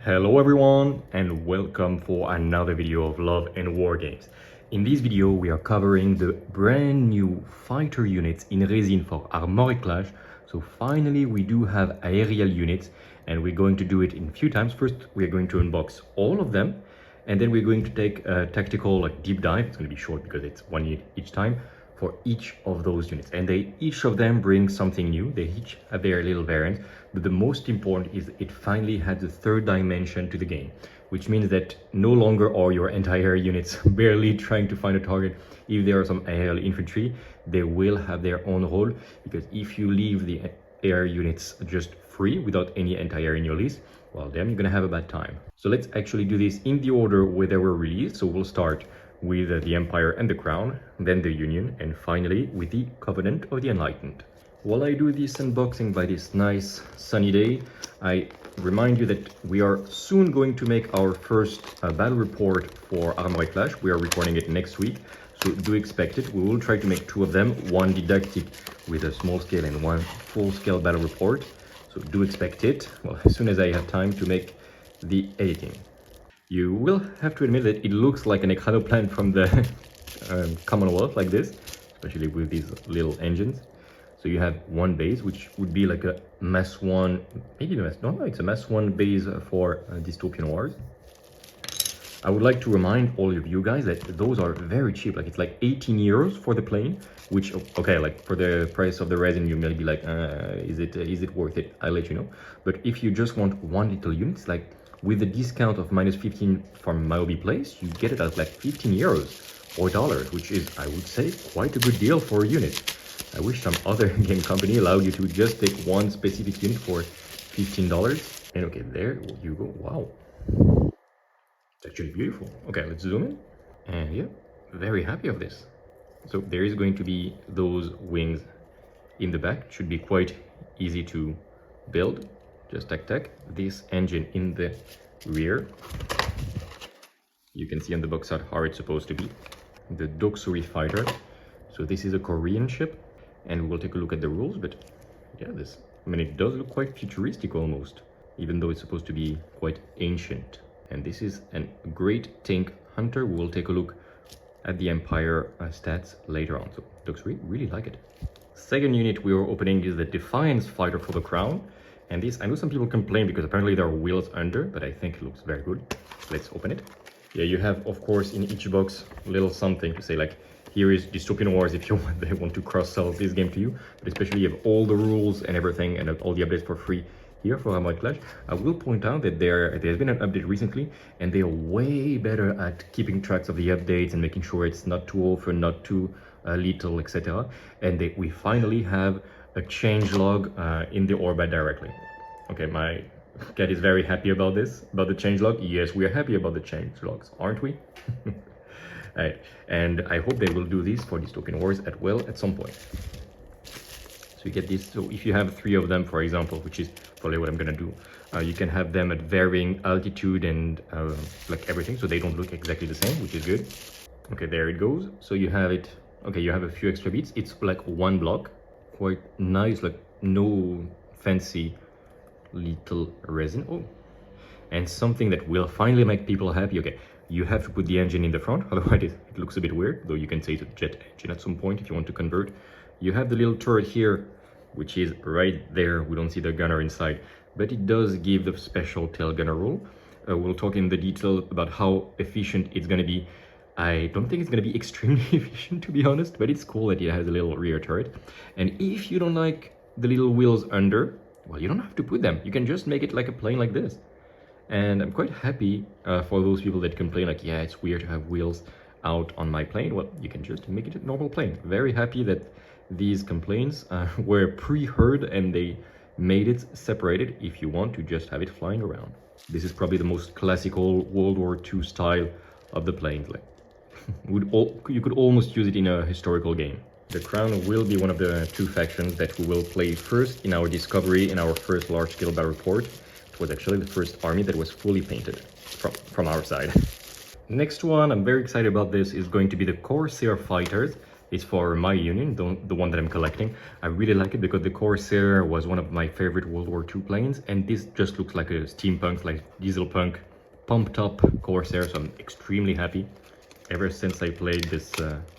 Hello everyone and welcome for another video of Love and Wargames. In this video we are covering the brand new fighter units in resin for Armoured Clash. So finally we do have aerial units and we're going to do it in a few times. First we're going to unbox all of them and then we're going to take a tactical deep dive. It's going to be short because it's one unit each time for each of those units, and each of them bring something new. They each have their little variant, but the most important is it finally had the third dimension to the game, which means that no longer are your entire units barely trying to find a target. If there are some aerial infantry, they will have their own role, because if you leave the air units just free without any anti-air in your list, well, then you're gonna have a bad time. So let's actually do this in the order where they were released. So we'll start with the Empire and the Crown, then the Union, and finally with the Covenant of the Enlightened. While I do this unboxing by this nice sunny day, I remind you that we are soon going to make our first battle report for Armoured Clash. We are recording it next week, so do expect it. We will try to make two of them, one didactic with a small scale and one full scale battle report. So do expect it, well, as soon as I have time to make the editing. You will have to admit that it looks like an exoplan from the Commonwealth, like this, especially with these little engines. So you have one base, which would be like a mass one, maybe the mass, no, it's a mass one base for dystopian wars. I would like to remind all of you guys that those are very cheap. Like it's like 18 euros for the plane, which, okay, like for the price of the resin, you may be like, is it worth it? I'll let you know. But if you just want one little unit, it's like, with the discount of -15 from Myobi Place, you get it at like 15 euros or dollars, which is, I would say, quite a good deal for a unit. I wish some other game company allowed you to just take one specific unit for $15. And okay, there you go. Wow. It's actually beautiful. Okay, let's zoom in. And yeah, very happy of this. So there is going to be those wings in the back. It should be quite easy to build. Just tac this engine in the rear. You can see on the box art how it's supposed to be. The Doksuri fighter. So this is a Korean ship, and we'll take a look at the rules. But yeah, it does look quite futuristic almost, even though it's supposed to be quite ancient. And this is a great tank hunter. We'll take a look at the Empire stats later on. So Doksuri, really like it. Second unit we are opening is the Defiance fighter for the Crown. And this, I know some people complain because apparently there are wheels under, but I think it looks very good. Let's open it. Yeah, you have, of course, in each box, a little something to say, like, here is Dystopian Wars if they want to cross-sell this game to you. But especially you have all the rules and everything and all the updates for free here for Armoured Clash. I will point out that there's been an update recently, and they are way better at keeping tracks of the updates and making sure it's not too often, not too little, etc. And we finally have a changelog in the orbit directly. Okay, my cat is very happy about this, about the changelog. Yes, we are happy about the changelogs, aren't we? Right. And I hope they will do this for Dystopian Wars at some point. So you get this. So if you have 3 of them, for example, which is probably what I'm gonna do, you can have them at varying altitude and like everything, so they don't look exactly the same, which is good. Okay, there it goes. So you have it. Okay, you have a few extra bits. It's like one block. Quite nice, like no fancy little resin. Oh, and something that will finally make people happy. Okay, you have to put the engine in the front, otherwise it looks a bit weird, though you can say it's a jet engine at some point if you want to convert. You have the little turret here, which is right there. We don't see the gunner inside, but it does give the special tail gunner role. We'll talk in the detail about how efficient it's going to be. I don't think it's going to be extremely efficient, to be honest, but it's cool that it has a little rear turret. And if you don't like the little wheels under, well, you don't have to put them. You can just make it like a plane like this. And I'm quite happy for those people that complain, like, yeah, it's weird to have wheels out on my plane. Well, you can just make it a normal plane. Very happy that these complaints were pre-heard and they made it separated if you want to just have it flying around. This is probably the most classical World War II style of the planes. Like, you could almost use it in a historical game. The Crown will be one of the 2 factions that we will play first in our discovery, in our first large-scale battle report. It was actually the first army that was fully painted from our side. Next one, I'm very excited about this, is going to be the Corsair fighters. It's for my union, the one that I'm collecting. I really like it because the Corsair was one of my favorite World War II planes, and this just looks like a steampunk, like diesel punk, pumped up Corsair, so I'm extremely happy. Ever since I played this,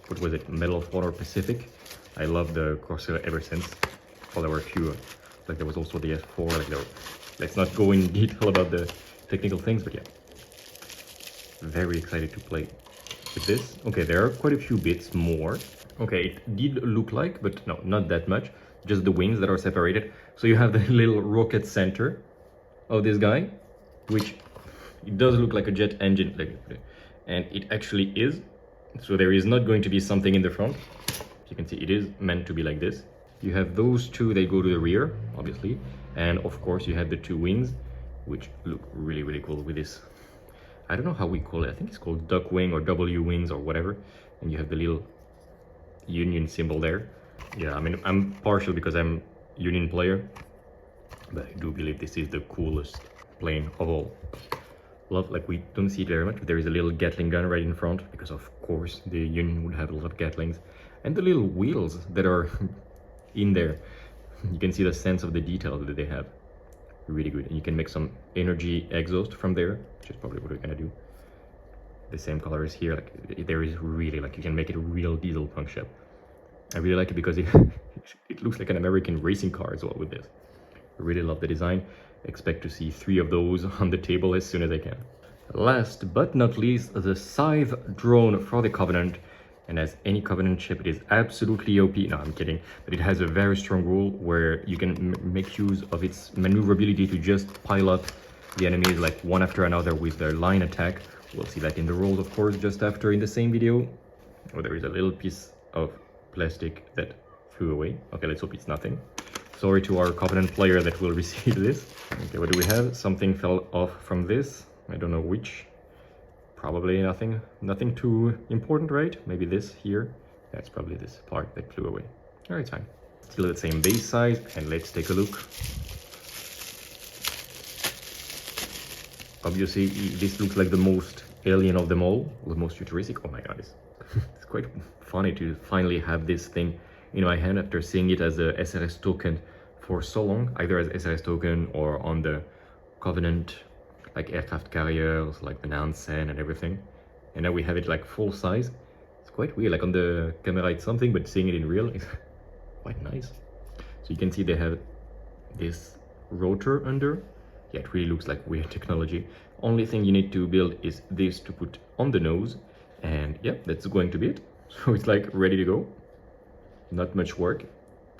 what was it, Medal of Honor Pacific, I love the Corsair ever since. Well, there were a few, like there was also the S4, like there were, let's not go in detail about the technical things, but yeah. Very excited to play with this. Okay, there are quite a few bits more. Okay, it did look like, but no, not that much. Just the wings that are separated. So you have the little rocket center of this guy, which it does look like a jet engine, and it actually is. So there is not going to be something in the front. As you can see, it is meant to be like this. You have those two, they go to the rear, obviously. And of course you have the two wings, which look really, really cool with this. I don't know how we call it. I think it's called duck wing or W wings or whatever. And you have the little Union symbol there. Yeah, I mean, I'm partial because I'm Union player, but I do believe this is the coolest plane of all. Love, like, we don't see it very much, but there is a little Gatling gun right in front, because of course the Union would have a lot of Gatlings. And the little wheels that are in there. You can see the sense of the detail that they have. Really good. And you can make some energy exhaust from there, which is probably what we're gonna do. The same color as here. Like, there is really, like, you can make it a real diesel punk ship. I really like it because it looks like an American racing car as well with this. I really love the design. Expect to see 3 of those on the table as soon as I can. Last but not least, the Scythe drone for the Covenant. And as any Covenant ship, it is absolutely OP. No, I'm kidding. But it has a very strong rule where you can make use of its maneuverability to just pile up the enemies like one after another with their line attack. We'll see that in the rules, of course, just after in the same video. Oh, there is a little piece of plastic that flew away. Okay, let's hope it's nothing. Sorry to our Covenant player that will receive this. Okay, what do we have? Something fell off from this. I don't know which. Probably nothing too important, right? Maybe this here. That's probably this part that flew away. All right, fine. Still the same base size, and let's take a look. Obviously, this looks like the most alien of them all, the most futuristic. Oh my god, it's quite funny to finally have this thing in my hand after seeing it as a SRS token for so long, either as SRS token or on the Covenant, like aircraft carriers, like the Nansen and everything. And now we have it like full size. It's quite weird, like on the camera it's something, but seeing it in real is quite nice. So you can see they have this rotor under. Yeah, it really looks like weird technology. Only thing you need to build is this to put on the nose. And yeah, that's going to be it. So it's like ready to go. Not much work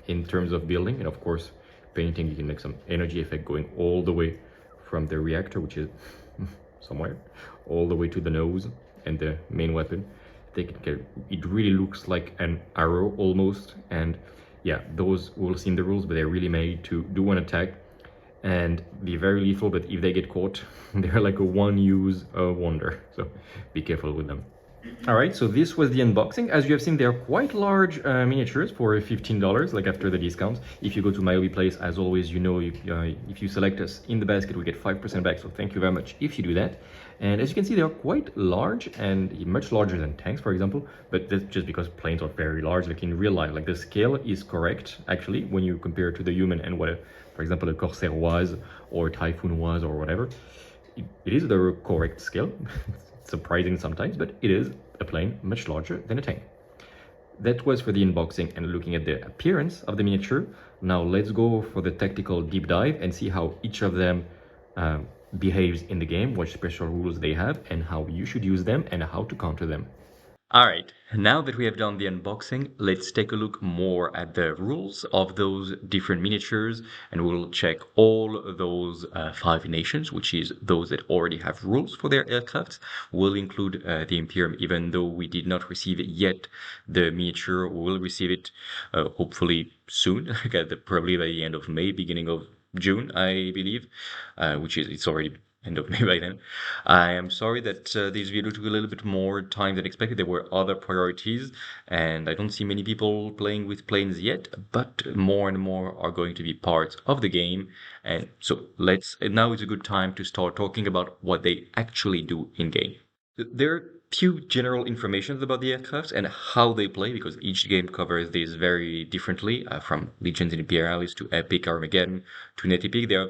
in terms of building. And of course, painting, you can make some energy effect going all the way from the reactor, which is somewhere, all the way to the nose and the main weapon. It really looks like an arrow almost. And yeah, those we'll see in the rules, but they're really made to do one attack and be very lethal, but if they get caught, they're like a one-use wonder. So be careful with them. All right, so this was the unboxing. As you have seen, they're quite large miniatures for $15, like after the discounts. If you go to my hobby place, as always, you know, if you select us in the basket, we get 5% back. So thank you very much if you do that. And as you can see, they are quite large and much larger than tanks, for example. But that's just because planes are very large, like in real life. Like the scale is correct, actually, when you compare to the human and what, for example, a Corsair was or a Typhoon was or whatever. It is the correct scale. Surprising sometimes, but it is a plane much larger than a tank. That was for the unboxing and looking at the appearance of the miniature. Now let's go for the tactical deep dive and see how each of them behaves in the game, what special rules they have, and how you should use them and how to counter them. Alright, now that we have done the unboxing, let's take a look more at the rules of those different miniatures, and we'll check all those 5 nations, which is those that already have rules for their aircrafts. We'll include the Imperium, even though we did not receive it yet. The miniature, we will receive it hopefully soon, probably by the end of May, beginning of June, I believe, which is, it's already end of May by then. I am sorry that this video took a little bit more time than expected. There were other priorities, and I don't see many people playing with planes yet, but more and more are going to be part of the game. And so now is a good time to start talking about what they actually do in game. There are few general informations about the aircrafts and how they play, because each game covers this very differently, from Legions and Imperialis to Epic, Armageddon to Net Epic. There are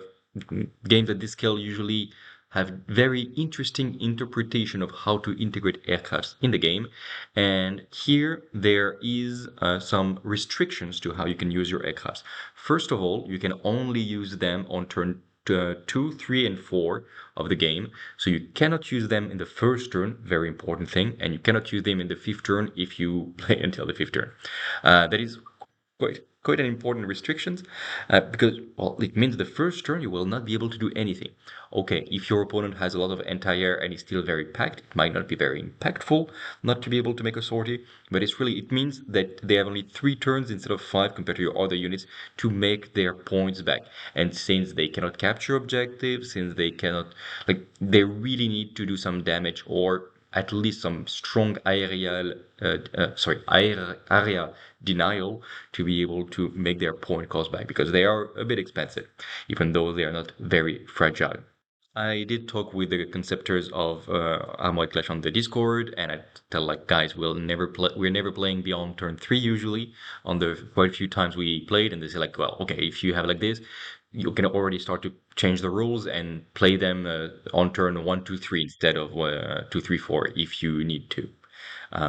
games at this scale usually have very interesting interpretation of how to integrate aircrafts in the game. And here there is some restrictions to how you can use your aircrafts. First of all, you can only use them on turn 2, 3, and 4 of the game. So you cannot use them in the first turn, very important thing, and you cannot use them in the fifth turn if you play until the fifth turn. That is quite an important restrictions, because, well, it means the first turn you will not be able to do anything. Okay, if your opponent has a lot of anti-air and is still very packed, it might not be very impactful not to be able to make a sortie, but it means that they have only 3 turns instead of 5 compared to your other units to make their points back. And since they cannot capture objectives, since they cannot, like, they really need to do some damage or at least some strong area denial to be able to make their point cost back, because they are a bit expensive, even though they are not very fragile. I did talk with the conceptors of Armoured Clash on the Discord, and I tell, like, guys, we're never playing beyond turn 3 usually on the quite a few times we played, and they say, like, well, okay, if you have like this, you can already start to change the rules and play them on turn 1, 2, 3 instead of 2, 3, 4 if you need to.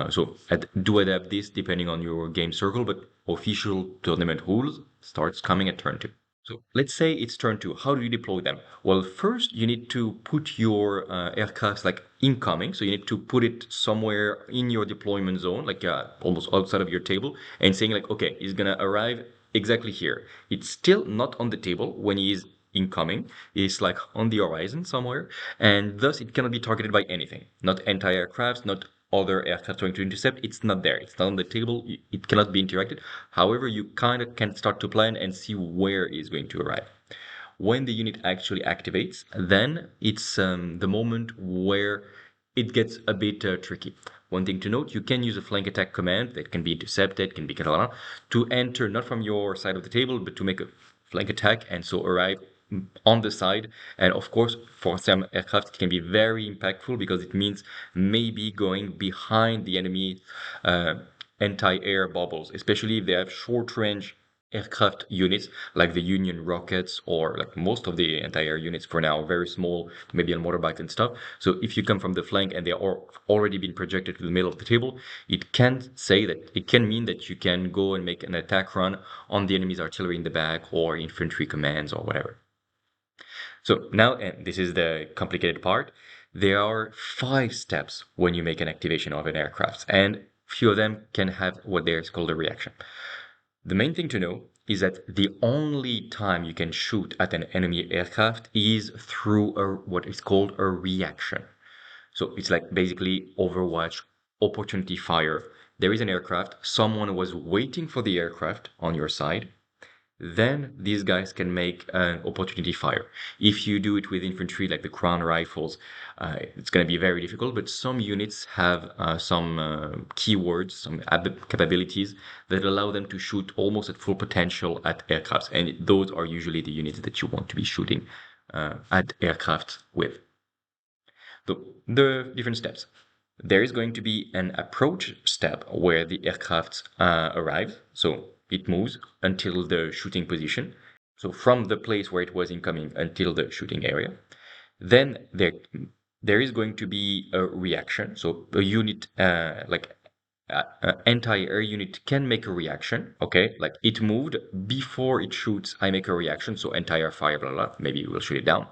So do adapt this depending on your game circle, but official tournament rules starts coming at turn 2. So let's say it's turn 2. How do you deploy them? Well, first you need to put your aircrafts like incoming. So you need to put it somewhere in your deployment zone, like almost outside of your table, and saying, like, okay, he's gonna arrive exactly here. It's still not on the table when he is incoming. It's like on the horizon somewhere, and thus it cannot be targeted by anything. Not anti-aircrafts, not other aircraft trying to intercept. It's not there. It's not on the table. It cannot be interacted. However, you kind of can start to plan and see where it's going to arrive. When the unit actually activates, then it's the moment where it gets a bit tricky. One thing to note, you can use a flank attack command that can be intercepted, can be catalana, to enter not from your side of the table, but to make a flank attack and so arrive on the side. And of course, for some aircraft, it can be very impactful because it means maybe going behind the enemy anti-air bubbles, especially if they have short-range aircraft units like the Union rockets, or like most of the anti-air units for now, very small, maybe on motorbikes and stuff. So if you come from the flank and they are already been projected to the middle of the table, it can mean that you can go and make an attack run on the enemy's artillery in the back or infantry commands or whatever. So now, and this is the complicated part, there are 5 steps when you make an activation of an aircraft, and few of them can have what is called a reaction. The main thing to know is that the only time you can shoot at an enemy aircraft is through what is called a reaction. So it's like basically Overwatch opportunity fire. There is an aircraft, someone was waiting for the aircraft on your side, then these guys can make an opportunity fire. If you do it with infantry like the Crown Rifles, it's going to be very difficult, but some units have some keywords, some capabilities that allow them to shoot almost at full potential at aircrafts, and those are usually the units that you want to be shooting at aircraft with. So the different steps. There is going to be an approach step where the aircraft arrives. So it moves until the shooting position. So from the place where it was incoming until the shooting area. Then there is going to be a reaction. So a unit like anti-air unit can make a reaction. Okay, like it moved before it shoots. I make a reaction. So anti-air fire, blah blah. Maybe we'll shoot it down.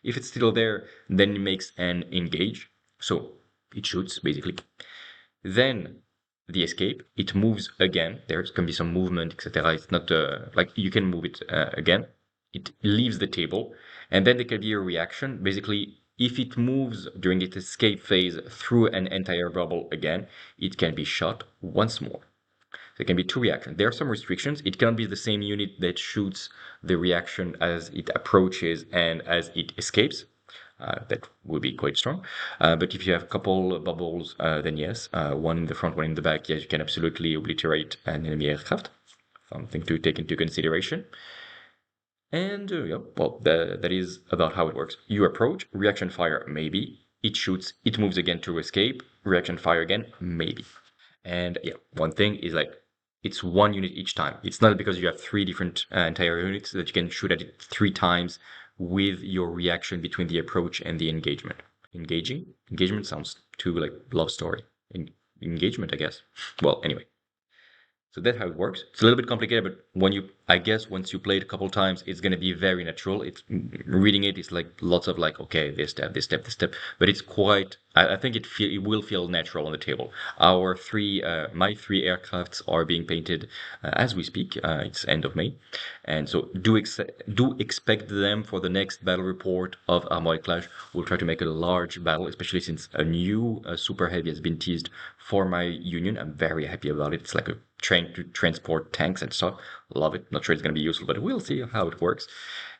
If it's still there, then it makes an engage. So it shoots basically. Then the escape, it moves again. There can be some movement, etc. It's not like you can move it again. It leaves the table, and then there can be a reaction. Basically, if it moves during its escape phase through an entire bubble again, it can be shot once more. There can be 2 reactions. There are some restrictions. It cannot be the same unit that shoots the reaction as it approaches and as it escapes. That would be quite strong. But if you have a couple bubbles, then yes, one in the front, one in the back, yes, you can absolutely obliterate an enemy aircraft. Something to take into consideration. And yeah, well, that is about how it works. You approach, reaction fire, maybe. It shoots, it moves again to escape. reaction fire again, maybe. And yeah, one thing is like it's one unit each time. It's not because you have three different entire units that you can shoot at it three times with your reaction between the approach and the engagement. Engagement sounds too like love story. Engagement, I guess. Well, anyway. So that's how it works. It's a little bit complicated, but I guess once you play it a couple times, it's going to be very natural. It's reading it is like lots of like, okay, this step, this step, this step, but it's quite, I think it will feel natural on the table. My three aircrafts are being painted as we speak. It's end of May. And so do expect them for the next battle report of Armoured Clash. We'll try to make a large battle, especially since a new super heavy has been teased for my union. I'm very happy about it. It's like a train to transport tanks and stuff. Love it. Not sure it's going to be useful, but we'll see how it works.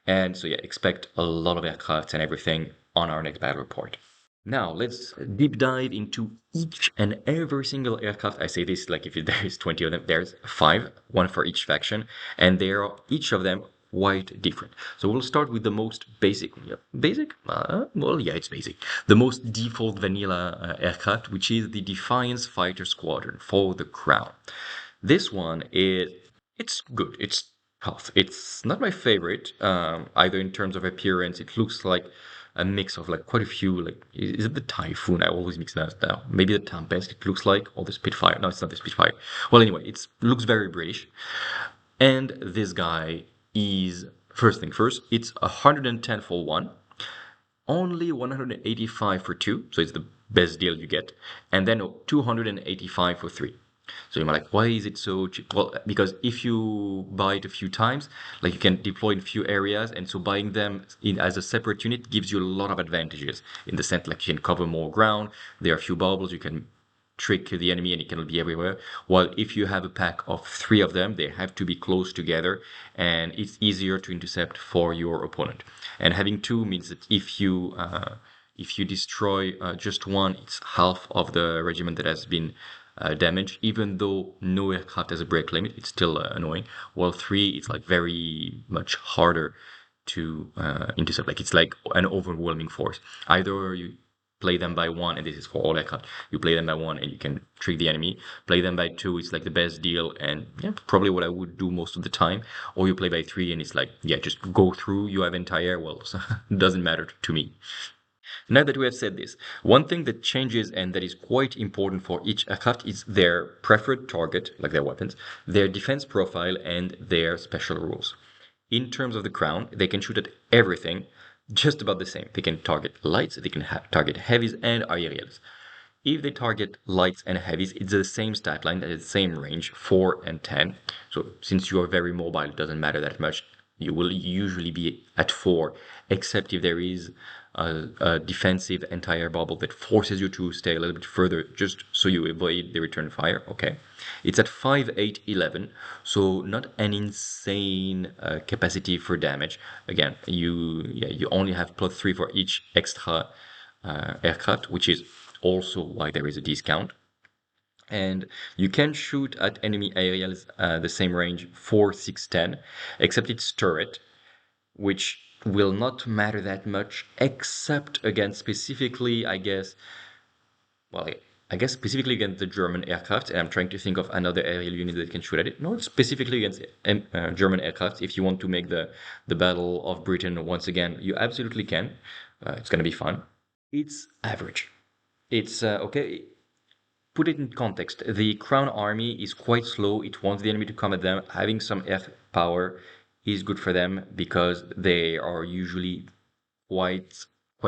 And so yeah, expect a lot of aircrafts and everything on our next battle report. Now let's deep dive into each and every single aircraft. I say this like if there is 20 of them, there's 5, one for each faction, and they are each of them quite different. So we'll start with the most basic. Yeah, basic? Well, yeah, it's basic. The most default vanilla aircraft, which is the Defiance Fighter Squadron for the Crown. This one it's good. It's tough. It's not my favorite, either in terms of appearance. It looks like a mix of like quite a few. Like, is it the Typhoon? I always mix that now. Maybe the Tempest. It looks like, or the Spitfire. No, it's not the Spitfire. Well, anyway, it looks very British. And this guy is first thing first. It's 110 for one, only 185 for two. So it's the best deal you get, and then 285 for three. So you're like, why is it so cheap? Well, because if you buy it a few times, like you can deploy in a few areas, and so buying them in as a separate unit gives you a lot of advantages in the sense like you can cover more ground. There are a few bubbles, you can trick the enemy and it cannot be everywhere. While if you have a pack of 3 of them, they have to be close together and it's easier to intercept for your opponent. And having 2 means that if you destroy just one, it's half of the regiment that has been damaged. Even though no aircraft has a break limit, it's still annoying. While 3, it's like very much harder to intercept. Like it's like an overwhelming force. Either you play them by 1, and this is for all aircraft. You play them by 1 and you can trick the enemy. Play them by 2, it's like the best deal, and yeah, probably what I would do most of the time. Or you play by 3 and it's like, yeah, just go through, you have entire, well, it doesn't matter to me. Now that we have said this, one thing that changes and that is quite important for each aircraft is their preferred target, like their weapons, their defense profile, and their special rules. In terms of the Crown, they can shoot at everything just about the same. They can target lights, they can target heavies and aerials. If they target lights and heavies, it's the same stat line, the same range, 4 and 10. So since you are very mobile, it doesn't matter that much. You will usually be at 4, except if there is a defensive entire bubble that forces you to stay a little bit further just so you avoid the return fire. Okay, it's at 5, 8, 11, so not an insane capacity for damage. Again, you only have +3 for each extra aircraft, which is also why there is a discount. And you can shoot at enemy aerials the same range, 4, 6, 10, except it's turret, which will not matter that much, except against specifically, I guess, well, I guess specifically against the German aircraft, and I'm trying to think of another aerial unit that can shoot at it. No, it's specifically against German aircraft. If you want to make the Battle of Britain once again, you absolutely can. It's going to be fun. It's average. It's okay. Put it in context. The Crown Army is quite slow. It wants the enemy to come at them. Having some air power is good for them because they are usually quite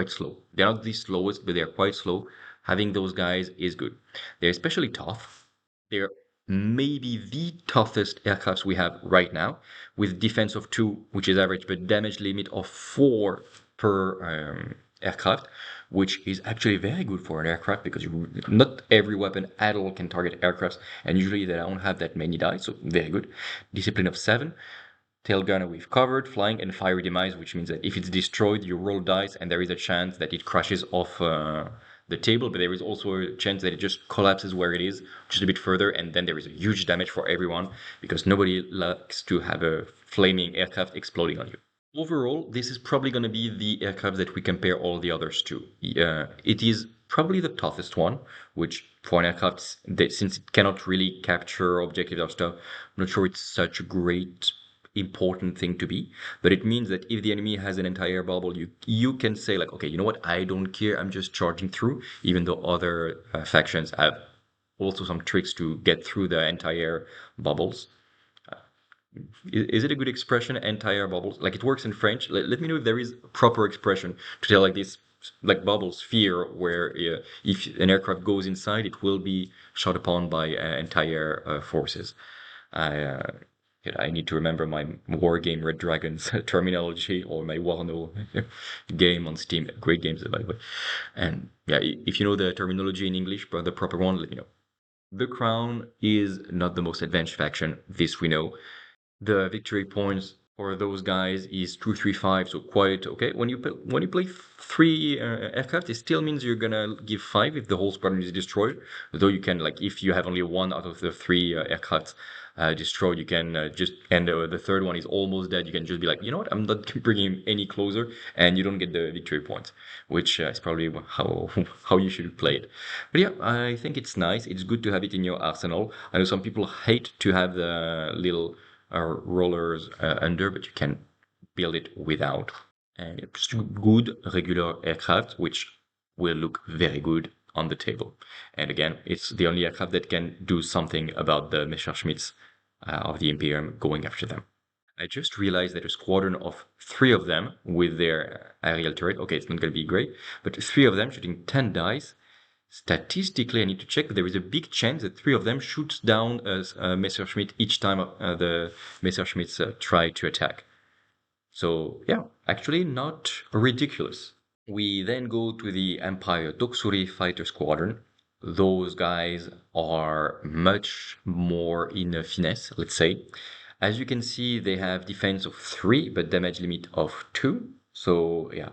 slow. They're not the slowest, but they're quite slow. Having those guys is good. They're especially tough. They're maybe the toughest aircrafts we have right now, with defense of 2, which is average, but damage limit of 4 per aircraft, which is actually very good for an aircraft because not every weapon at all can target aircrafts, and usually they don't have that many dice, so very good. Discipline of 7. Tail gunner we've covered, flying and fiery demise, which means that if it's destroyed, you roll dice and there is a chance that it crashes off the table, but there is also a chance that it just collapses where it is, just a bit further, and then there is a huge damage for everyone because nobody likes to have a flaming aircraft exploding on you. Overall, this is probably going to be the aircraft that we compare all the others to. It is probably the toughest one, which for an aircraft, since it cannot really capture objectives or stuff, I'm not sure it's such a great important thing to be, but it means that if the enemy has an entire bubble, you can say like, okay, you know what, I don't care, I'm just charging through, even though other factions have also some tricks to get through the entire bubbles. Is it a good expression, entire bubbles? Like it works in French. Let me know if there is a proper expression to tell like this, like bubble sphere, where if an aircraft goes inside, it will be shot upon by entire forces. I uh, I need to remember my war game Red Dragons terminology or my Warno game on Steam. Great games, by the way. And yeah, if you know the terminology in English, but the proper one, let me know. The Crown is not the most advanced faction. This we know. The victory points for those guys is 2, 3, 5, so quite okay. When you play three aircraft, it still means you're gonna give 5 if the whole squadron is destroyed. Though you can, like, if you have only one out of the 3 aircraft destroyed, you can just, and the third one is almost dead. You can just be like, you know what, I'm not bringing him any closer, and you don't get the victory points, which is probably how how you should play it. But yeah, I think it's nice. It's good to have it in your arsenal. I know some people hate to have the little rollers under, but you can build it without. And it's good regular aircraft, which will look very good on the table. And again, it's the only aircraft that can do something about the Messerschmitts of the Imperium going after them. I just realized that a squadron of 3 of them with their aerial turret, okay, it's not going to be great, but 3 of them shooting 10 dice. Statistically, I need to check, but there is a big chance that 3 of them shoots down a Messerschmitt each time the Messerschmitts try to attack. So yeah, actually not ridiculous. We then go to the Empire Doksuri fighter squadron. Those guys are much more in a finesse, let's say. As you can see, they have defense of 3, but damage limit of 2. So yeah,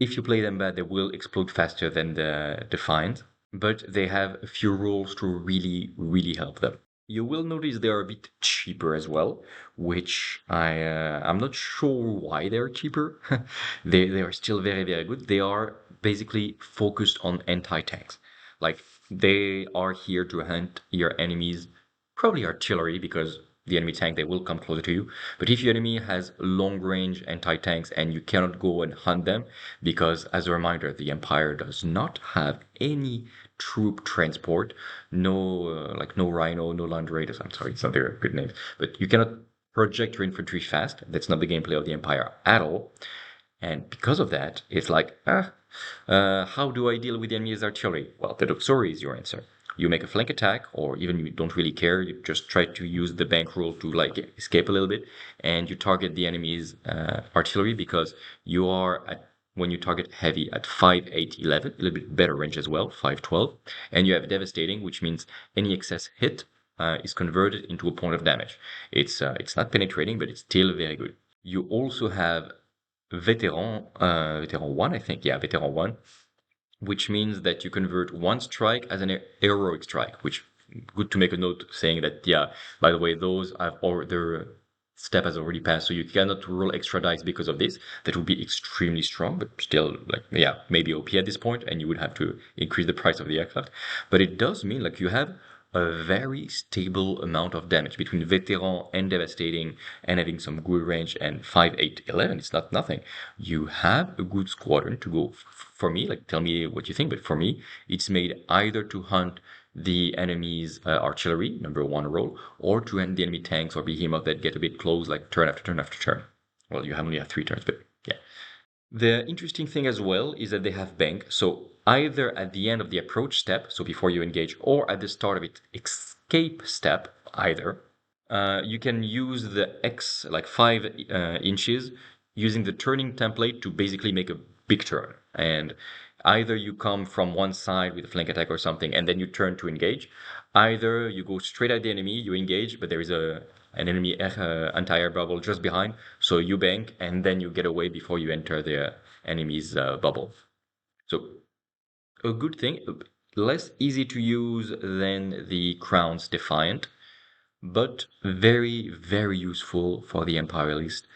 if you play them bad, they will explode faster than the Defiance, but they have a few rules to really, really help them. You will notice they are a bit cheaper as well, which I'm not sure why they're cheaper. They are still very, very good. They are basically focused on anti-tanks. Like, they are here to hunt your enemies, probably artillery, because the enemy tank, they will come closer to you. But if your enemy has long range anti-tanks and you cannot go and hunt them, because as a reminder, the Empire does not have any troop transport, no like no Rhino, no Land Raiders. I'm sorry, it's not their good names, but you cannot project your infantry fast. That's not the gameplay of the Empire at all. And because of that, it's like, how do I deal with the enemy's artillery? Well, the Doksuri is your answer. You make a flank attack, or even you don't really care, you just try to use the bank roll to like escape a little bit, and you target the enemy's artillery because you are at, when you target heavy at 5, 8, 11, a little bit better range as well, 5, 12, and you have devastating, which means any excess hit is converted into a point of damage. It's not penetrating, but it's still very good. You also have Veteran 1, I think, yeah, Veteran 1, which means that you convert one strike as an heroic strike, which good to make a note saying that, yeah, by the way, those have, or their step has already passed, so you cannot roll extra dice because of this. That would be extremely strong, but still, like, yeah, maybe OP at this point, and you would have to increase the price of the aircraft. But it does mean, like, you have a very stable amount of damage between veteran and devastating and having some good range, and 5, 8, 11, it's not nothing. You have a good squadron to go. For me, like, tell me what you think, but for me, it's made either to hunt the enemy's artillery, number 1 roll, or to hunt the enemy tanks or behemoth that get a bit close, like turn after turn after turn. Well, you only have 3 turns, but yeah. The interesting thing as well is that they have bank, so either at the end of the approach step, so before you engage, or at the start of it, escape step, either, you can use the X, like 5 inches, using the turning template to basically make a big turn. And either you come from one side with a flank attack or something, and then you turn to engage. Either you go straight at the enemy, you engage, but there is an enemy anti-air bubble just behind, so you bank, and then you get away before you enter the enemy's bubble. So a good thing, less easy to use than the Crown's Defiant, but very, very useful for the Imperialist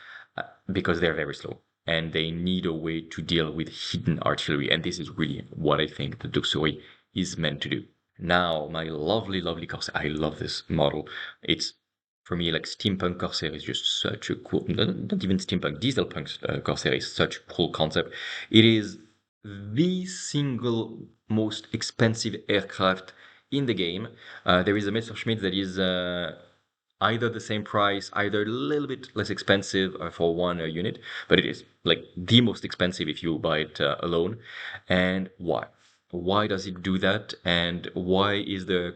because they're very slow. and they need a way to deal with hidden artillery. And this is really what I think the Doksuri is meant to do. Now, my lovely, lovely Corsair. I love this model. It's, for me, like steampunk Corsair is just such a cool, not even steampunk, dieselpunk Corsair is such a cool concept. It is the single most expensive aircraft in the game. There is a Messerschmitt that is either the same price, either a little bit less expensive for one unit, but it is like the most expensive if you buy it alone. And why? Why does it do that? And why is the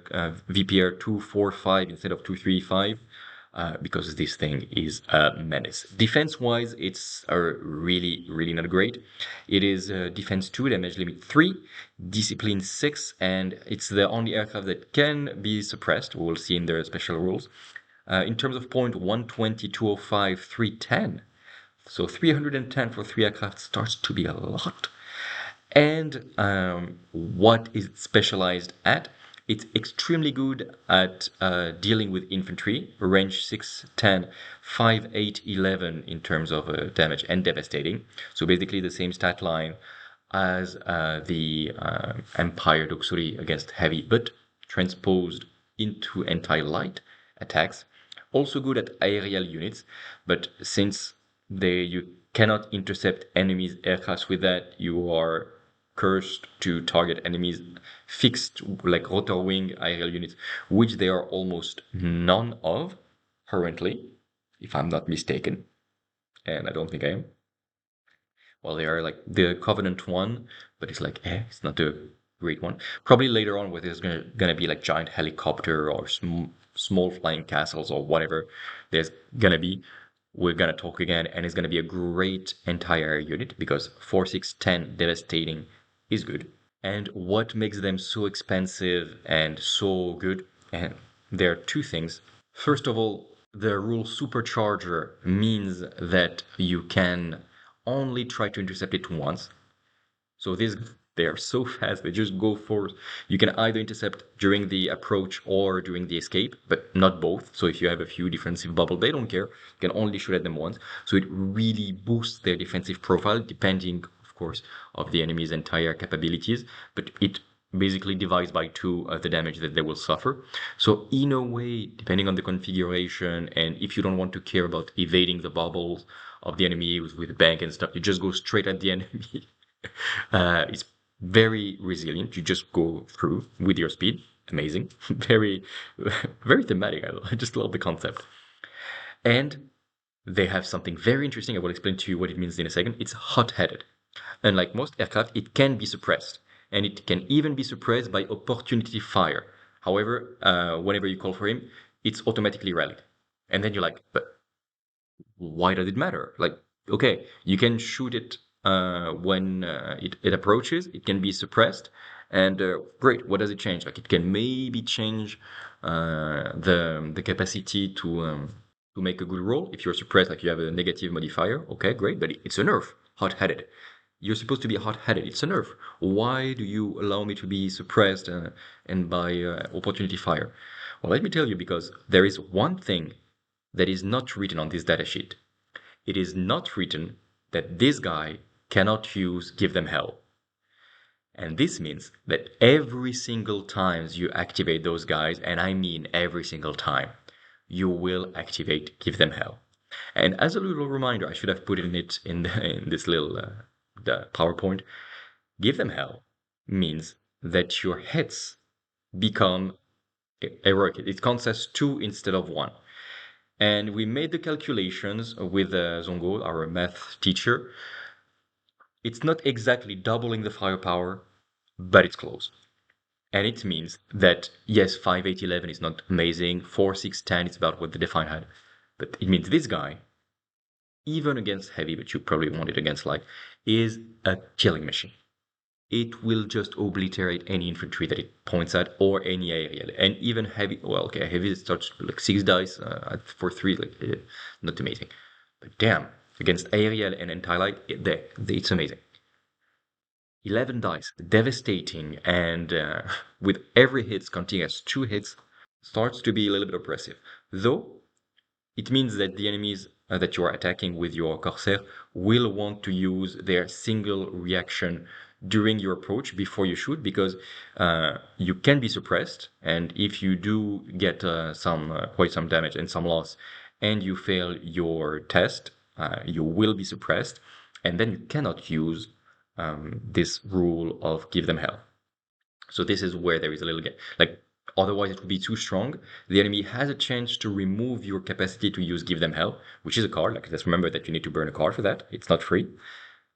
VPR 245 instead of 235? Because this thing is a menace. Defense-wise, it's really, really not great. It is defense 2, damage limit 3, discipline 6, and it's the only aircraft that can be suppressed. We'll see in their special rules. In terms of point, 120, 205, 310. So 310 for 3 aircraft starts to be a lot. And what is it specialized at? It's extremely good at dealing with infantry, range 6, 10, 5, 8, 11 in terms of damage and devastating. So basically the same stat line as the Empire Doksuri against heavy, but transposed into anti-light attacks. Also good at aerial units, but since you cannot intercept enemies' aircrafts with that, you are cursed to target enemies fixed like rotor wing aerial units, which there are almost none of currently, if I'm not mistaken, and I don't think I am. Well, they are like the Covenant one, but it's like, it's not a great one. Probably later on, where there's gonna be like giant helicopter or small flying castles or whatever there's gonna be, we're gonna talk again, and it's gonna be a great entire unit because 4, 6, 10 devastating is good. And what makes them so expensive and so good? And there are two things. First of all, the rule supercharger means that you can only try to intercept it once. So they are so fast, they just go for, you can either intercept during the approach or during the escape, but not both. So if you have a few defensive bubbles, they don't care. You can only shoot at them once. So it really boosts their defensive profile, depending, of course, of the enemy's entire capabilities, but it basically divides by 2 the damage that they will suffer. So in a way, depending on the configuration, and if you don't want to care about evading the bubbles of the enemy with bank and stuff, you just go straight at the enemy. It's very resilient. You just go through with your speed. Amazing. Very, very thematic. I just love the concept. And they have something very interesting. I will explain to you what it means in a second. It's hot-headed. Unlike most aircraft, it can be suppressed. And it can even be suppressed by opportunity fire. However, whenever you call for him, it's automatically rallied. And then you're like, but why does it matter? Like, okay, you can shoot it when it approaches, it can be suppressed, and great. What does it change? Like, it can maybe change the capacity to make a good roll. If you're suppressed, like you have a negative modifier, okay, great. But it's a nerf, hot-headed. You're supposed to be hot-headed. It's a nerf. Why do you allow me to be suppressed and by opportunity fire? Well, let me tell you, because there is one thing that is not written on this datasheet. It is not written that this guy cannot use Give Them Hell. And this means that every single time you activate those guys, and I mean every single time, you will activate Give Them Hell. And as a little reminder, I should have put it in this little the PowerPoint. Give Them Hell means that your hits become heroic. It counts as 2 instead of 1. And we made the calculations with Zongo, our math teacher. It's not exactly doubling the firepower, but it's close. And it means that, yes, 5, 8, 11 is not amazing. 4, 6, 10 is about what the Define had. But it means this guy, even against heavy, but you probably want it against light, is a killing machine. It will just obliterate any infantry that it points at, or any aerial. And even heavy, well, okay, heavy starts like 6 dice for 3, like not amazing. But damn, against aerial and anti-light, it's amazing. 11 dice, devastating, and with every hit counting as 2 hits, starts to be a little bit oppressive. Though, it means that the enemies that you are attacking with your Corsair will want to use their single reaction during your approach before you shoot, because you can be suppressed, and if you do get quite some damage and some loss, and you fail your test, you will be suppressed, and then you cannot use this rule of give them hell. So this is where there is a little gap. Like, otherwise it would be too strong. The enemy has a chance to remove your capacity to use Give Them Hell, which is a card. Like, let's remember that you need to burn a card for that. It's not free.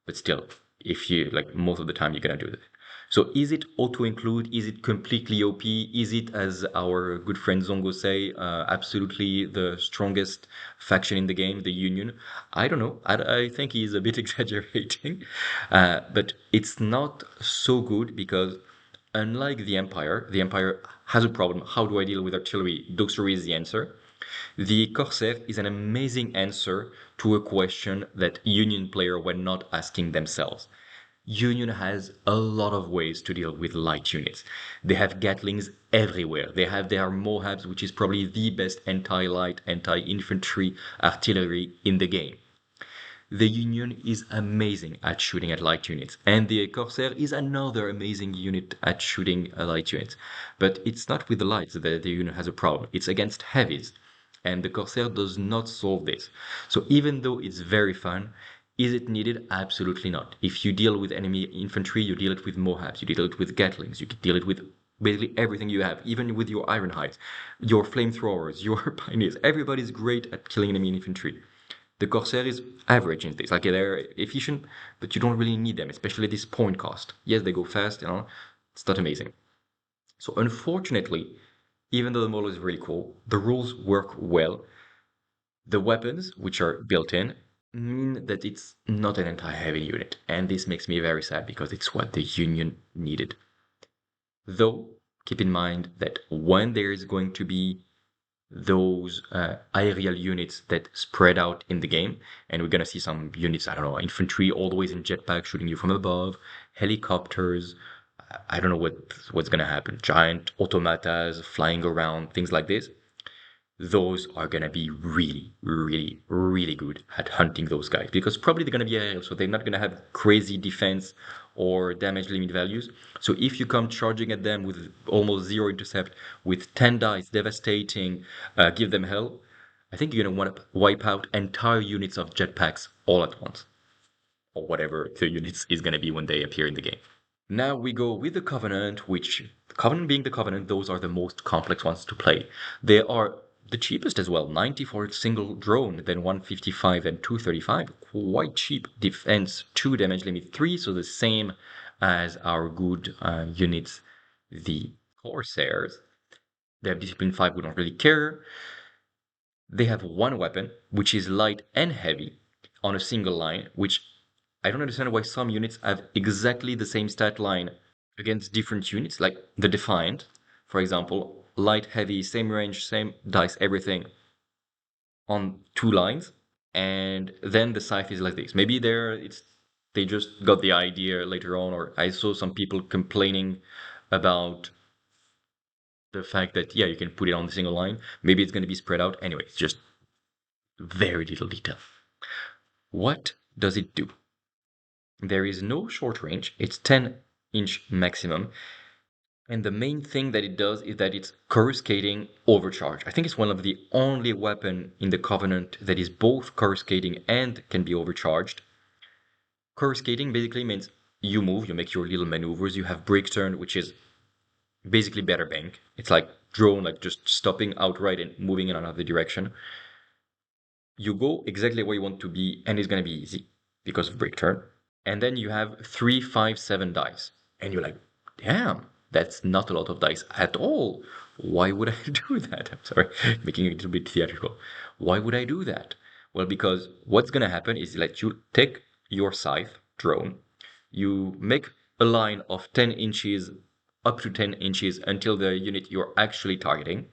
But still, if you, like, most of the time you're gonna do that. So is it auto-include? Is it completely OP? Is it, as our good friend Zongo say, absolutely the strongest faction in the game, the Union? I don't know. I think he's a bit exaggerating. But it's not so good because unlike the Empire has a problem. How do I deal with artillery? Doksuri is the answer. The Corsair is an amazing answer to a question that Union players were not asking themselves. Union has a lot of ways to deal with light units. They have Gatlings everywhere. They have their Mohabs, which is probably the best anti-light, anti-infantry artillery in the game. The Union is amazing at shooting at light units, and the Corsair is another amazing unit at shooting light units. But it's not with the lights that the Union has a problem, it's against heavies, and the Corsair does not solve this. So even though it's very fun, is it needed? Absolutely not. If you deal with enemy infantry, you deal it with Mohabs, you deal it with Gatlings, you can deal it with basically everything you have, even with your Ironhides, your flamethrowers, your pioneers. Everybody's great at killing enemy infantry. The Corsair is average in this. Like, they're efficient, but you don't really need them, especially this point cost. Yes, they go fast, it's not amazing. So unfortunately, even though the model is really cool, the rules work well. The weapons, which are built in, mean that it's not an anti-heavy unit, and this makes me very sad because it's what the Union needed. Though, keep in mind that when there is going to be those aerial units that spread out in the game, and we're gonna see some units, I don't know, infantry always in jetpack shooting you from above, helicopters, I don't know what's gonna happen, giant automatas flying around, things like this. Those are gonna be really, really, really good at hunting those guys, because probably they're gonna be aerial, so they're not gonna have crazy defense or damage limit values. So if you come charging at them with almost zero intercept, with 10 dice, devastating, give them hell, I think you're gonna want to wipe out entire units of jetpacks all at once, or whatever the units is gonna be when they appear in the game. Now we go with the Covenant, which, the Covenant being the Covenant, those are the most complex ones to play. They are the cheapest as well, 90 for a single drone, then 155 and 235. Quite cheap. Defense 2, damage limit 3, so the same as our good units, the Corsairs. They have discipline 5, we don't really care. They have one weapon, which is light and heavy, on a single line, which I don't understand why some units have exactly the same stat line against different units, like the Defiant, for example, light, heavy, same range, same dice, everything on 2 lines, and then the Scythe is like this. Maybe they just got the idea later on, or I saw some people complaining about the fact that, yeah, you can put it on the single line. Maybe it's going to be spread out. Anyway, it's just very little detail. What does it do? There is no short range, it's 10-inch maximum, and the main thing that it does is that it's coruscating overcharge. I think it's one of the only weapon in the Covenant that is both coruscating and can be overcharged. Coruscating basically means you move, you make your little maneuvers, you have break turn, which is basically better bank. It's like drone, like just stopping outright and moving in another direction. You go exactly where you want to be, and it's gonna be easy because of break turn. And then you have 3, 5, 7 dice. And you're like, damn, that's not a lot of dice at all. Why would I do that? I'm sorry, making it a little bit theatrical. Why would I do that? Well, because what's going to happen is that you take your Scythe drone, you make a line of 10 inches up to 10 inches until the unit you're actually targeting.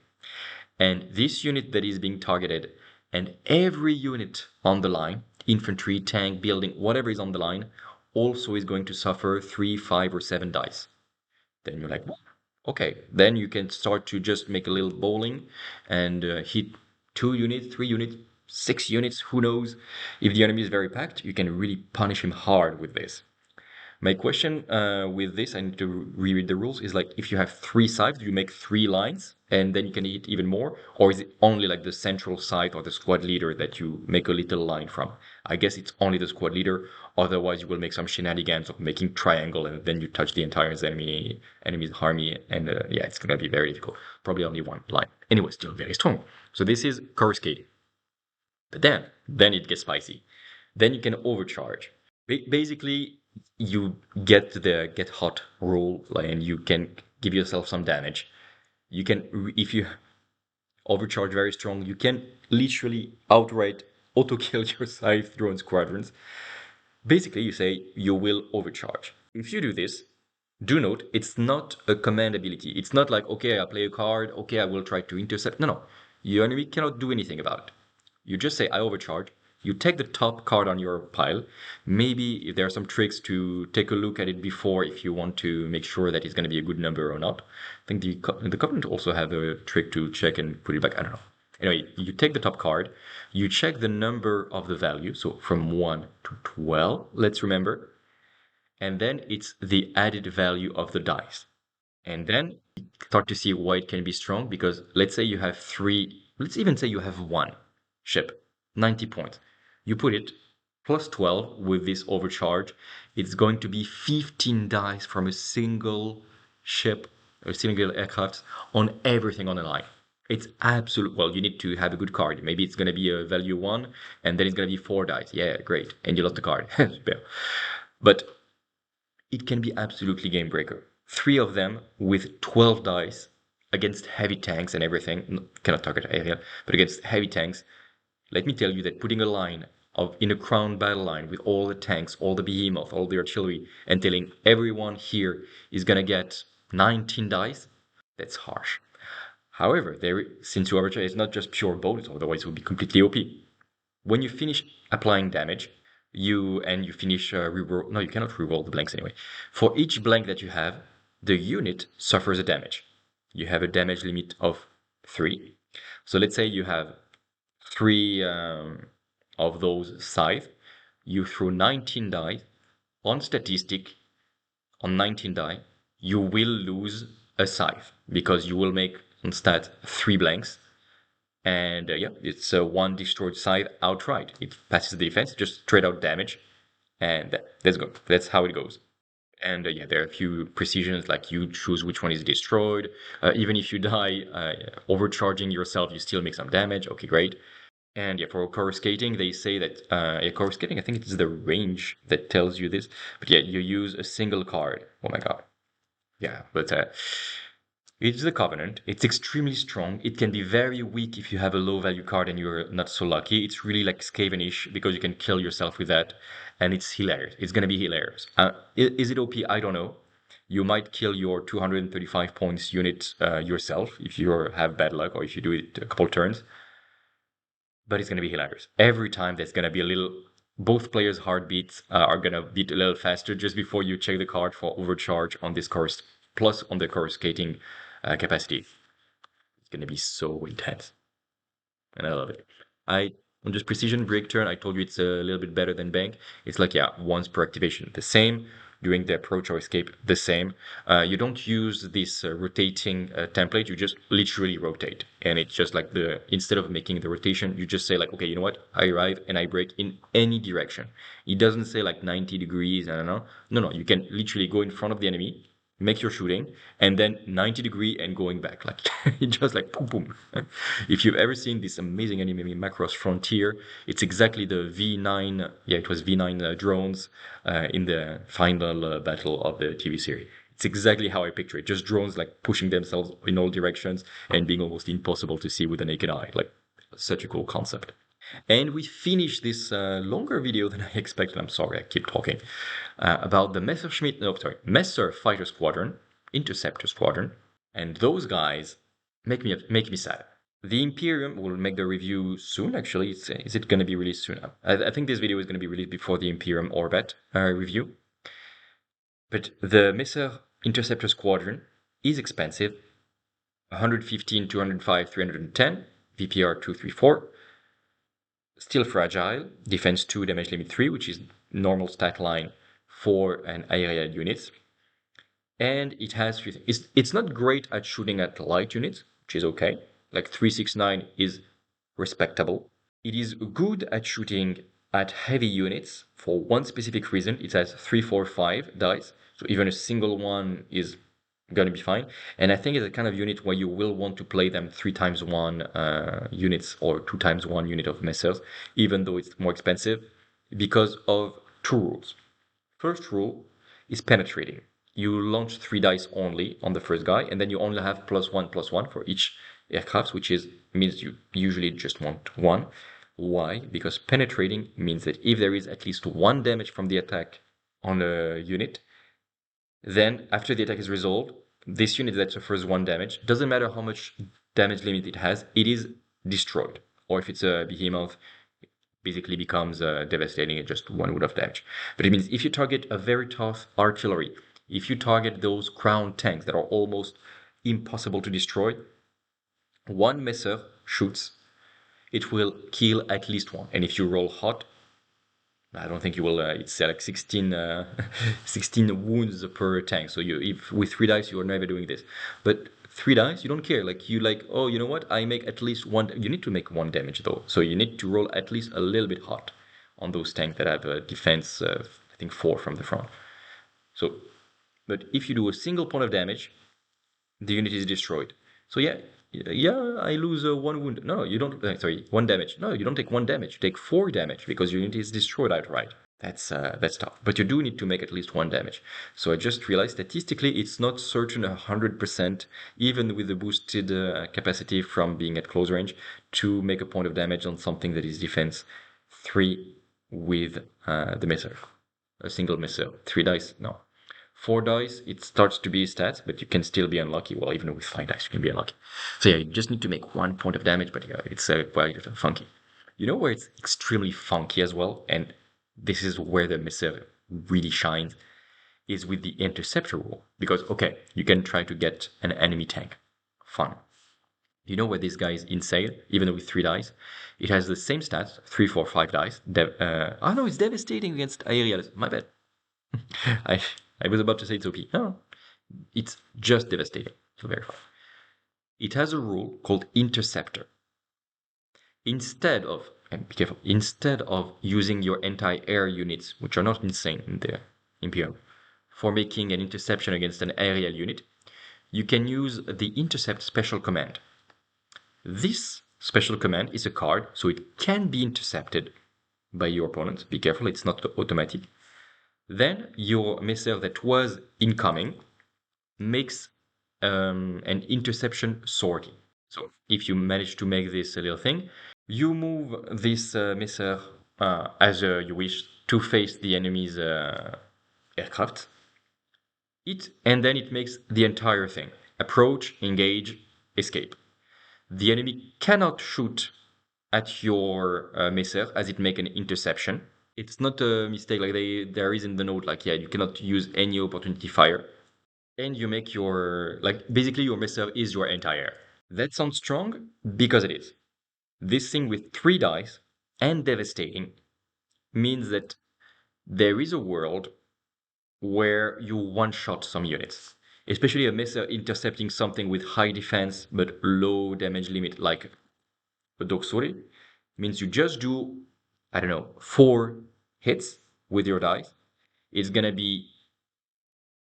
And this unit that is being targeted, and every unit on the line, infantry, tank, building, whatever is on the line, also is going to suffer 3, 5, or 7 dice. Then you're like, okay, then you can start to just make a little bowling and hit 2 units, 3 units, 6 units, who knows? If the enemy is very packed, you can really punish him hard with this. My question with this, I need to reread the rules, is like if you have 3 Scythes, do you make 3 lines and then you can hit even more? Or is it only like the central Scythe or the squad leader that you make a little line from? I guess it's only the squad leader, otherwise you will make some shenanigans of making triangle and then you touch the entire enemy's army and yeah, it's gonna be very difficult. Probably only 1 line. Anyway, still very strong. So this is coruscating. But then it gets spicy. Then you can overcharge. Basically, you get the get hot rule, and you can give yourself some damage. You can, if you overcharge very strong, you can literally outright auto kill your Scythe drone squadrons. Basically, you say you will overcharge. If you do this, do note it's not a command ability. It's not like, okay, I play a card, okay, I will try to intercept. No, your enemy cannot do anything about it. You just say, I overcharge. You take the top card on your pile. Maybe if there are some tricks to take a look at it before if you want to make sure that it's going to be a good number or not. I think the Covenant also have a trick to check and put it back. I don't know. Anyway, you take the top card. You check the number of the value. So from 1 to 12, let's remember. And then it's the added value of the dice. And then you start to see why it can be strong, because let's say you have 3, let's even say you have 1 ship, 90 points. You put it plus 12 with this overcharge, it's going to be 15 dice from a single ship, a single aircraft on everything on the line. It's absolute. Well, you need to have a good card. Maybe it's going to be a value 1, and then it's going to be 4 dice. Yeah, great. And you lost the card. But it can be absolutely game breaker. 3 of them with 12 dice against heavy tanks and everything. Cannot target area, but against heavy tanks. Let me tell you that putting a line in a crown battle line with all the tanks, all the behemoth, all the artillery, and telling everyone here is gonna get 19 dice, that's harsh. However, since your overcharge is not just pure bonus, otherwise it would be completely OP. When you finish applying damage, you finish reroll. No, you cannot reroll the blanks anyway. For each blank that you have, the unit suffers a damage. You have a damage limit of 3. So let's say you have 3 of those Scythe. You throw 19 die on statistic. On 19 die, you will lose a Scythe because you will make on stat 3 blanks. And yeah, it's 1 destroyed Scythe outright. It passes the defense, just straight out damage, and let's go. That's how it goes. And yeah, there are a few precisions, like you choose which one is destroyed. Even if you die overcharging yourself, you still make some damage. Okay, great. And yeah, for coruscating, they say that coruscating, I think it's the range that tells you this. But yeah, you use a single card. Oh my god. Yeah, but it's the Covenant. It's extremely strong. It can be very weak if you have a low value card and you're not so lucky. It's really like Skavenish because you can kill yourself with that. And it's hilarious. It's going to be hilarious. Is it OP? I don't know. You might kill your 235 points unit yourself if you have bad luck or if you do it a couple turns. But it's going to be hilarious. Every time there's going to be a little... Both players' heartbeats are going to beat a little faster just before you check the card for overcharge on this course, plus on the coruscating capacity. It's going to be so intense. And I love it. On this precision break turn, I told you it's a little bit better than bank. It's like, yeah, once per activation. The same during the approach or escape, the same. You don't use this rotating template, you just literally rotate. And it's just like instead of making the rotation, you just say like, okay, you know what? I arrive and I break in any direction. It doesn't say like 90 degrees, I don't know. No, you can literally go in front of the enemy, make your shooting, and then 90 degree and going back, like just like boom, boom. If you've ever seen this amazing anime Macross Frontier, it's exactly the V9, yeah, it was V9 drones in the final battle of the TV series. It's exactly how I picture it, just drones like pushing themselves in all directions and being almost impossible to see with the naked eye, like such a cool concept. And we finished this longer video than I expected. I'm sorry, I keep talking. About the Messer Fighter Squadron, Interceptor Squadron. And those guys make me sad. The Imperium will make the review soon, actually. Is it going to be released soon? I think this video is going to be released before the Imperium Orbit review. But the Messer Interceptor Squadron is expensive. 115, 205, 310, VPR 234. still fragile, defense 2, damage limit 3, which is normal stat line for an aerial unit. And it has few things. It's not great at shooting at light units, which is okay. Like 369 is respectable. It is good at shooting at heavy units for one specific reason. It has 3, 4, 5 dice, so even a single one is gonna be fine. And I think it's a kind of unit where you will want to play them 3x1 units or 2x1 unit of messers, even though it's more expensive, because of two rules. First rule is penetrating. You launch 3 dice only on the first guy, and then you only have +1/+1 for each aircraft, which means you usually just want one. Why? Because penetrating means that if there is at least one damage from the attack on a unit, then after the attack is resolved, this unit that suffers 1 damage, doesn't matter how much damage limit it has, it is destroyed. Or if it's a behemoth, basically becomes devastating at just 1 wound of damage. But it means if you target a very tough artillery, if you target those crown tanks that are almost impossible to destroy, one messer shoots, it will kill at least one. And if you roll hot, I don't think you will. It's like 16, 16 wounds per tank. So if with 3 dice, you are never doing this. But 3 dice, you don't care. Like you like, oh, you know what? I make at least one. You need to make 1 damage though. So you need to roll at least a little bit hot on those tanks that have a defense, I think 4 from the front. So, but if you do a single point of damage, the unit is destroyed. So yeah, I lose 1 wound. No, you don't. Sorry, 1 damage. No, you don't take 1 damage. You take 4 damage because your unit is destroyed outright. That's tough. But you do need to make at least 1 damage. So I just realized statistically it's not certain 100%, even with the boosted capacity from being at close range, to make a point of damage on something that is defense 3 with the missile. A single missile. 3 dice, no. 4 dice, it starts to be stats, but you can still be unlucky. Well, even with 5 dice, you can be unlucky. So yeah, you just need to make 1 point of damage, but yeah, it's quite funky. You know where it's extremely funky as well, and this is where the missile really shines, is with the Interceptor rule. Because, okay, you can try to get an enemy tank. Fun. You know where this guy is insane, even though with 3 dice? It has the same stats, 3, 4, 5 dice. Oh no, it's devastating against aerials. My bad. I was about to say it's OP. No, it's just devastating. So very fun. It has a rule called Interceptor. Instead of, and be careful, instead of using your anti-air units, which are not insane in the IMPERIUM, for making an interception against an aerial unit, you can use the Intercept special command. This special command is a card, so it can be intercepted by your opponent. Be careful, it's not automatic. Then your missile that was incoming makes an interception sortie. So if you manage to make this little thing, you move this missile as you wish to face the enemy's aircraft. And then it makes the entire thing. Approach, engage, escape. The enemy cannot shoot at your missile as it make an interception. It's not a mistake, like there is in the note, like, yeah, you cannot use any opportunity fire. And you make your, like, basically your missile is your anti-air. That sounds strong because it is. This thing with 3 dice and devastating means that there is a world where you one-shot some units. Especially a missile intercepting something with high defense but low damage limit, like a Doksuri, means you just do, I don't know, 4 hits with your dice. It's gonna be,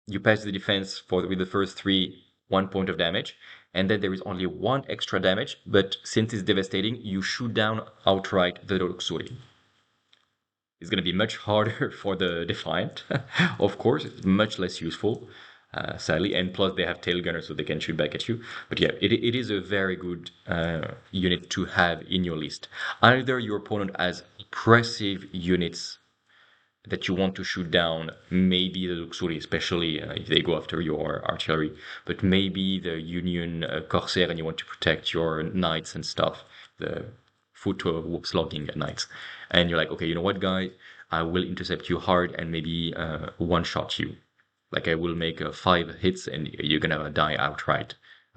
you pass the defense with the first 3, 1 point of damage, and then there is only 1 extra damage, but since it's devastating, you shoot down outright the Doksuri. It's gonna be much harder for the Defiant, of course, it's much less useful, sadly, and plus they have tail gunners so they can shoot back at you. But yeah, it is a very good unit to have in your list. Either your opponent has impressive units that you want to shoot down, maybe the Doksuri, especially if they go after your artillery, but maybe the Union Corsair and you want to protect your knights and stuff, the foot slugging knights. And you're like, okay, you know what, guys? I will intercept you hard and maybe one-shot you. Like I will make 5 hits and you're gonna die outright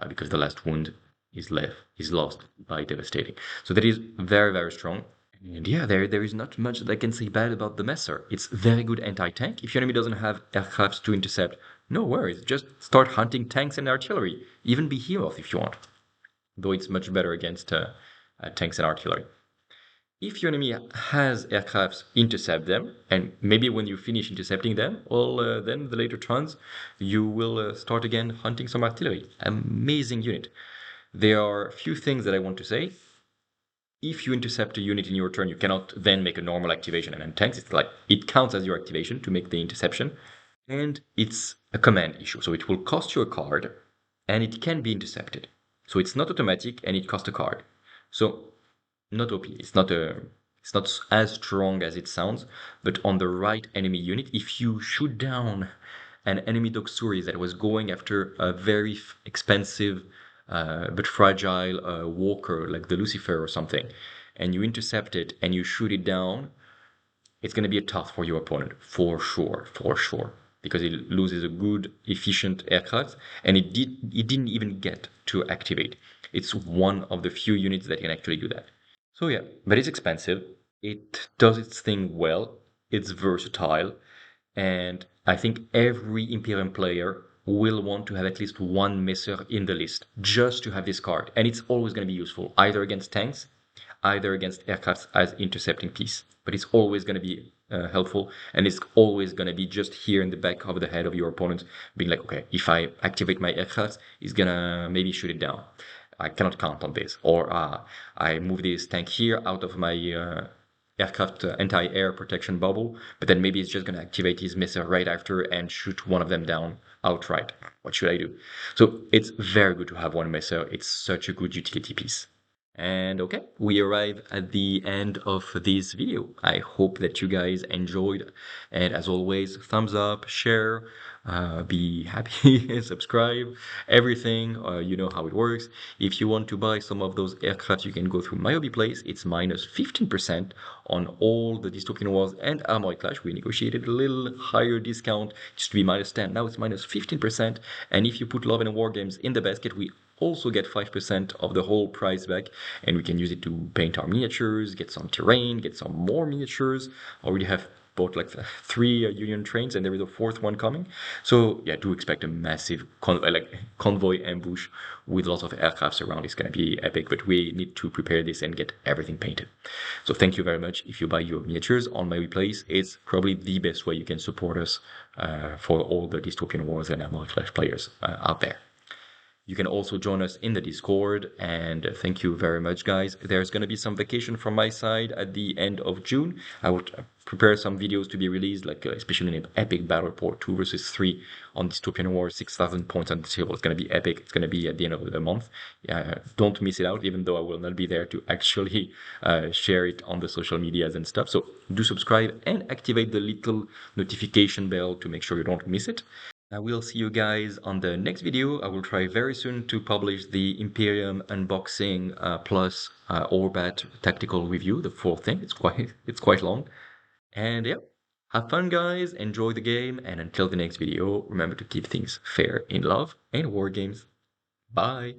because the last wound is lost by devastating. So that is very, very strong. And yeah, there is not much that I can say bad about the Messer. It's very good anti-tank. If your enemy doesn't have aircrafts to intercept, no worries. Just start hunting tanks and artillery. Even be heroes if you want. Though it's much better against tanks and artillery. If your enemy has aircrafts, intercept them, and maybe when you finish intercepting them, well, then the later turns, you will start again hunting some artillery. Amazing unit. There are a few things that I want to say. If you intercept a unit in your turn, you cannot then make a normal activation and then tanks. It's like it counts as your activation to make the interception, and it's a command issue. So it will cost you a card, and it can be intercepted. So it's not automatic, and it costs a card. So not OP. It's not as strong as it sounds, but on the right enemy unit, if you shoot down an enemy Doksuri that was going after a very expensive but fragile walker like the Lucifer or something, and you intercept it and you shoot it down, it's going to be a tough for your opponent, for sure, because it loses a good, efficient aircraft, and it didn't even get to activate. It's one of the few units that can actually do that. So yeah, but it's expensive. It does its thing well. It's versatile, and I think every Imperium player will want to have at least one Messer in the list just to have this card, and it's always going to be useful either against tanks, either against aircrafts as intercepting piece. But it's always going to be helpful, and it's always going to be just here in the back of the head of your opponent, being like, okay, if I activate my aircraft, he's gonna maybe shoot it down. I cannot count on this. Or I move this tank here out of my aircraft anti-air protection bubble, but then maybe it's just going to activate his missile right after and shoot one of them down outright. What should I do? So it's very good to have one missile. It's such a good utility piece. And okay, we arrive at the end of this video. I hope that you guys enjoyed. And as always, thumbs up, share, be happy, subscribe, everything. You know how it works. If you want to buy some of those aircraft, you can go through my hobby place. It's minus 15% on all the Dystopian Wars and Armoured Clash. We negotiated a little higher discount. It used to be minus 10. Now it's minus 15%. And if you put Love and Wargames in the basket, we also get 5% of the whole price back, and we can use it to paint our miniatures, get some terrain, get some more miniatures. Already have bought like 3 Union trains, and there is a 4th one coming. So yeah, do expect a massive convoy ambush with lots of aircrafts around. It's going to be epic, but we need to prepare this and get everything painted. So thank you very much. If you buy your miniatures on my place, it's probably the best way you can support us for all the Dystopian Wars and Armoured Clash players out there. You can also join us in the Discord, and thank you very much, guys. There's going to be some vacation from my side at the end of June. I will prepare some videos to be released, like especially an epic battle report 2 versus 3 on Dystopian War, 6,000 points on the table. It's going to be epic. It's going to be at the end of the month. Don't miss it out, even though I will not be there to actually share it on the social medias and stuff. So do subscribe and activate the little notification bell to make sure you don't miss it. I will see you guys on the next video. I will try very soon to publish the Imperium unboxing plus Orbat tactical review, the full thing. It's quite long. And yeah, have fun, guys. Enjoy the game, and until the next video, remember to keep things fair in love and war games. Bye.